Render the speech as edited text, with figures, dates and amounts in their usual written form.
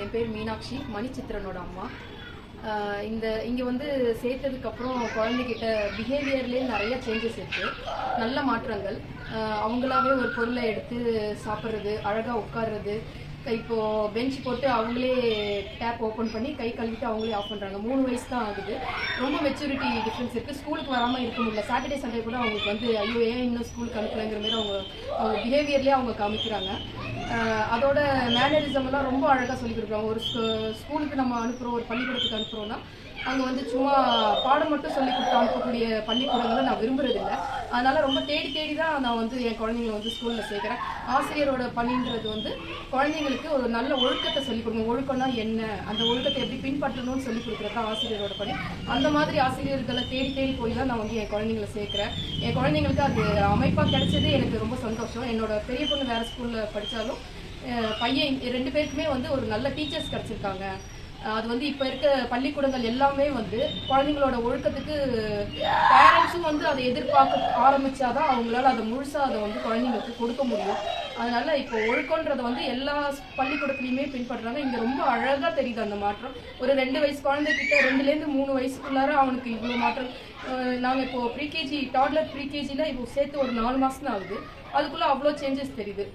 என் பேர் மீனாட்சி, மணிச்சித்திரனோட அம்மா. இங்கே வந்து சேர்த்ததுக்கப்புறம் குழந்தைகிட்ட பிஹேவியர்லேயே நிறைய சேஞ்சஸ் இருக்குது, நல்ல மாற்றங்கள். அவங்களாவே ஒரு பொருளை எடுத்து சாப்பிட்றது, அழகாக உட்கார்றது, இப்போது பெஞ்ச் போட்டு அவங்களே டேப் ஓப்பன் பண்ணி கை கழுவிட்டு அவங்களே ஆஃப் பண்ணுறாங்க. 3 வயசு தான் ஆகுது. ரொம்ப மெச்சூரிட்டி டிஃப்ரென்ஸ் இருக்குது. ஸ்கூலுக்கு வராமல் இருக்க முடியல. சாட்டர்டே சண்டே கூட அவங்களுக்கு வந்து ஐயோ ஏன் இன்னும் ஸ்கூலுக்கு அனுப்பலைங்கிற மாதிரி அவங்க பிஹேவியர்லேயே அவங்க காமிக்கிறாங்க. அதோட மேனரிசம்லாம் ரொம்ப அழகாக சொல்லிக் கொடுக்குறாங்க. ஒரு ஸ்கூலுக்கு நம்ம அனுப்புகிறோம், ஒரு பள்ளிக்கூடத்துக்கு அனுப்புகிறோன்னா அங்கே வந்து சும்மா பாடம் மட்டும் சொல்லி கொடுத்து அனுப்பக்கூடிய பள்ளிக்கூடங்களை நான் விரும்புறதில்லை. அதனால் ரொம்ப தேடி தேடி தான் நான் வந்து என் குழந்தைங்களை வந்து ஸ்கூலில் சேர்க்குறேன். ஆசிரியரோட பணின்றது வந்து குழந்தைங்களுக்கு ஒரு நல்ல ஒழுக்கத்தை சொல்லிக் கொடுக்கணும். ஒழுக்கம்னா என்ன, அந்த ஒழுக்கத்தை எப்படி பின்பற்றணும்னு சொல்லிக் கொடுக்குறது தான் ஆசிரியரோட பணி. அந்த மாதிரி ஆசிரியர்களை தேடி தேடி போய் தான் நான் வந்து என் குழந்தைங்களை சேர்க்குறேன். என் குழந்தைங்களுக்கு அது அமைப்பாக கிடைச்சது எனக்கு ரொம்ப சந்தோஷம். என்னோட பெரிய பொண்ணு வேறு ஸ்கூலில் படித்தாலும் பையன் 2 பேருக்குமே வந்து ஒரு நல்ல டீச்சர்ஸ் கிடச்சிருக்காங்க. அது வந்து இப்போ இருக்க பள்ளிக்கூடங்கள் எல்லாமே வந்து குழந்தைங்களோட ஒழுக்கத்துக்கு பேரண்ட்ஸும் வந்து அதை எதிர்பார்க்க ஆரம்பித்தாதான் அவங்களால அதை முழுசாக அதை வந்து குழந்தைங்களுக்கு கொடுக்க முடியும். அதனால் இப்போ ஒழுக்கன்றதை வந்து எல்லா பள்ளிக்கூடத்துலையுமே பின்பற்றுறாங்க. இங்கே ரொம்ப அழகாக தெரியுது அந்த மாற்றம். ஒரு 2 வயசு குழந்தைகிட்ட 2லேருந்து 3 வயசுக்குள்ளார அவனுக்கு இவ்வளோ மாற்றம். நாங்கள் இப்போது ப்ரீகேஜி டாட்லர் ப்ரீகேஜியில் இப்போ சேர்த்து ஒரு 4 மாதம் தான் ஆகுது. அதுக்குள்ளே அவ்வளோ சேஞ்சஸ் தெரியுது.